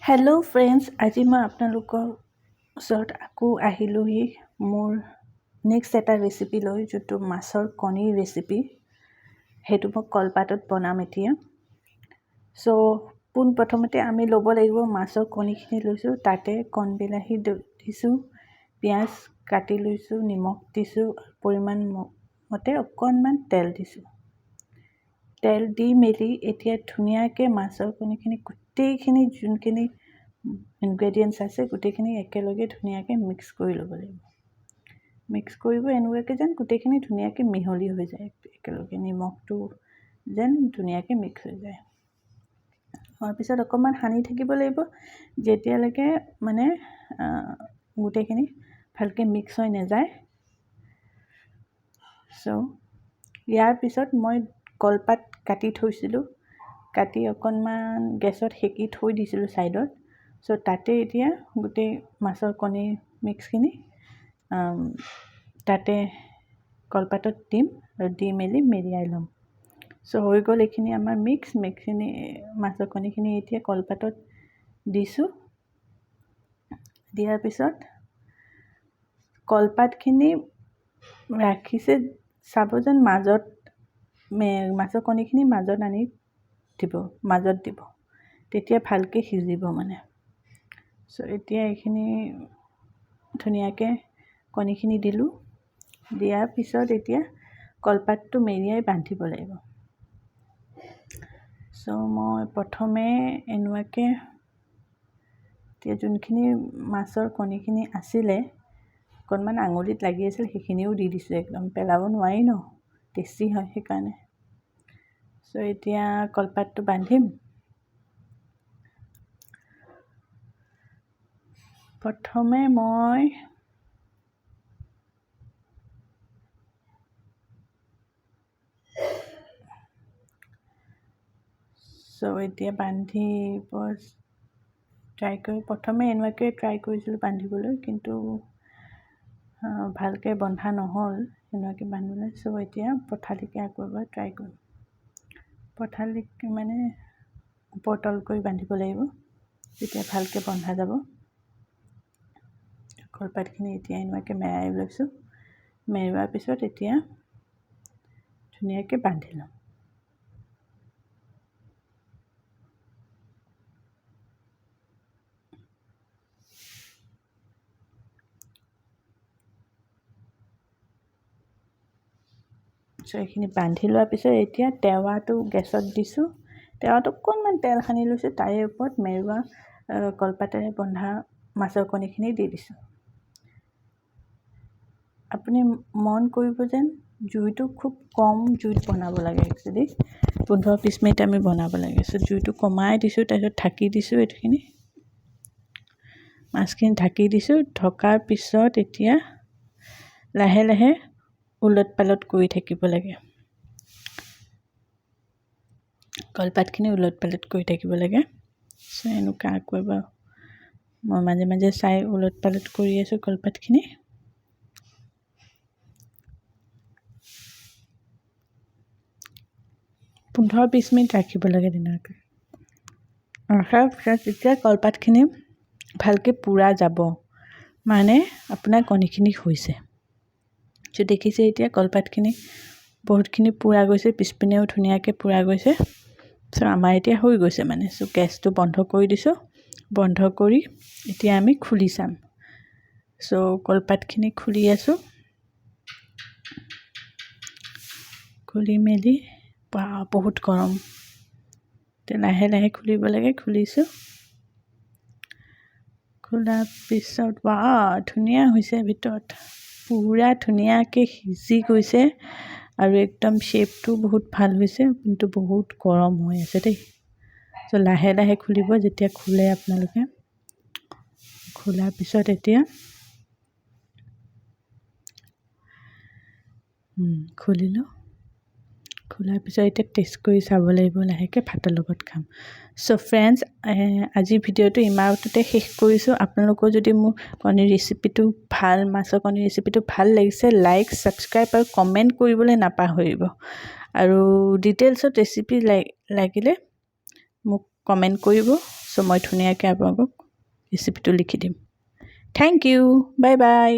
Hello' friends, আজি মই আপোনালোকৰ ওচৰত আকৌ আহিলোহি মোৰ নেক্সট এটা ৰেচিপি লৈ, যোনটো মাছৰ কণীৰ ৰেচিপি। সেইটো মই কলপাতত বনাম এতিয়া। পোনপ্ৰথমতে আমি ল'ব লাগিব মাছৰ কণীখিনি লৈছোঁ, তাতে কণবিলাহী দিছোঁ, পিঁয়াজ কাটি লৈছোঁ, নিমখ দিছোঁ, পৰিমাণ মতে অকণমান তেল দিছোঁ। তেল দি মেলি এতিয়া ধুনীয়াকৈ মাছৰ কণীখিনি গোটেইখিনি যোনখিনি ইনগ্ৰেডিয়েণ্টছ আছে গোটেইখিনি একেলগে ধুনীয়াকৈ মিক্স কৰি ল'ব লাগিব। মিক্স কৰিব এনেকুৱাকৈ যেন গোটেইখিনি ধুনীয়াকৈ মিহলি হৈ যায়, একেলগে নিমখটো যেন ধুনীয়াকৈ মিক্স হৈ যায়। হোৱাৰ পিছত অকণমান সানি থাকিব লাগিব, যেতিয়ালৈকে মানে গোটেইখিনি ভালকৈ মিক্স হৈ নাযায়। ইয়াৰ পিছত মই কলপাত কাটি থৈছিলোঁ, কাটি অকণমান গেছত সেকি থৈ দিছিলোঁ ছাইডত। তাতে এতিয়া গোটেই মাছৰ কণীৰ মিক্সখিনি তাতে কলপাতত দিম আৰু দি মেলি মেৰিয়াই ল'ম। হৈ গ'ল এইখিনি আমাৰ মিক্সখিনি, মাছৰ কণীখিনি এতিয়া কলপাতত দিছোঁ। দিয়াৰ পিছত কলপাতখিনি ৰাখিছে, চাব যেন মাজত মাছৰ কণীখিনি মাজত আনি দিব, মাজত দিব, তেতিয়া ভালকৈ সিজিব মানে। এতিয়া এইখিনি ধুনীয়াকৈ কণীখিনি দিলোঁ। দিয়াৰ পিছত এতিয়া কলপাতটো মেৰিয়াই বান্ধিব লাগিব। মই প্ৰথমে এনেকুৱাকৈ এতিয়া যোনখিনি মাছৰ কণীখিনি আছিলে অকণমান আঙুলিত লাগি আছিল, সেইখিনিও দি দিছোঁ। একদম পেলাব নোৱাৰি ন, টেষ্টি হয় সেইকাৰণে। এতিয়া কলপাতটো বান্ধিম। প্ৰথমে মই এতিয়া বান্ধিব প্ৰথমে এনেকুৱাকৈ ট্ৰাই কৰিছিলোঁ বান্ধিবলৈ, কিন্তু ভালকৈ বন্ধা নহ'ল এনেকুৱাকৈ বান্ধিবলৈ। এতিয়া পঠালিকৈ আকৌ এবাৰ ট্ৰাই কৰিম। পঠালিকৈ মানে ওপৰ তল কৰি বান্ধিব লাগিব, তেতিয়া ভালকৈ বন্ধা যাব। কলপাতখিনি এতিয়া এনেকুৱাকৈ মেৰাই লৈছোঁ। মেৰোৱাৰ পিছত এতিয়া ধুনীয়াকৈ বান্ধি ল'ম। এইখিনি বান্ধি লোৱাৰ পিছত এতিয়া টেৱাটো গেছত দিছোঁ। টেৱাটো অকণমান তেল সানি লৈছোঁ, তাৰে ওপৰত মেৰুৱা কলপাতেৰে বন্ধা মাছৰ কণীখিনি দি দিছোঁ। আপুনি মন কৰিব যেন জুইটো খুব কম জুইত বনাব লাগে। একচুৱেলি 15-20 মিনিট আমি বনাব লাগে। জুইটো কমাই দিছোঁ, তাৰপিছত ঢাকি দিছোঁ। এইখিনি মাছখিনি ঢাকি দিছোঁ। ঢকাৰ পিছত এতিয়া লাহে লাহে ওলট পালট কৰি থাকিব লাগে। কলপাতখিনি ওলট পালট কৰি থাকিব লাগে। এনেকুৱা আকৌ এবাৰ মই মাজে মাজে চাই ওলট পালট কৰি আছোঁ কলপাতখিনি। পোন্ধৰ 20 মিনিট ৰাখিব লাগে ধুনীয়াকৈ। ৰখাৰ পিছত এতিয়া কলপাতখিনি ভালকৈ পোৰা যাব, মানে আপোনাৰ কণীখিনি হৈছে। দেখিছে এতিয়া কলপাতখিনি বহুতখিনি পোৰা গৈছে, পিছপিনেও ধুনীয়াকৈ পোৰা গৈছে। আমাৰ এতিয়া হৈ গৈছে মানে। গেছটো বন্ধ কৰি দিছোঁ। বন্ধ কৰি এতিয়া আমি খুলি চাম। কলপাতখিনি খুলি আছোঁ। খুলি মেলি বহুত গৰম, এতিয়া লাহে লাহে খুলিব লাগে। খুলিছোঁ। খোলাৰ পিছত ধুনীয়া হৈছে, ভিতৰত পুৰা ধুনীয়াকৈ সিজি গৈছে আৰু একদম শ্বেপটো বহুত ভাল হৈছে, কিন্তু বহুত গৰম হৈ আছে দেই। লাহে লাহে খুলিব। যেতিয়া খোলে আপোনালোকে, খোলাৰ পিছত এতিয়া খুলিলোঁ। খোলাৰ পিছত এতিয়া টেষ্ট কৰি চাব লাগিব লাহেকৈ, ভাতৰ লগত খাম। ফ্ৰেণ্ডছ, আজিৰ ভিডিঅ'টো ইমানতে শেষ কৰিছোঁ। আপোনালোকৰ যদি মোৰ কণীৰ ৰেচিপিটো মাছৰ কণীৰ ৰেচিপিটো ভাল লাগিছে, লাইক, ছাবস্ক্ৰাইব আৰু কমেণ্ট কৰিবলৈ নাপাহৰিব। আৰু ডিটেইলছত ৰেচিপি লাগিলে মোক কমেণ্ট কৰিব। চ' মই ধুনীয়াকৈ আপোনালোকক ৰেচিপিটো লিখি দিম। Thank you, bye by.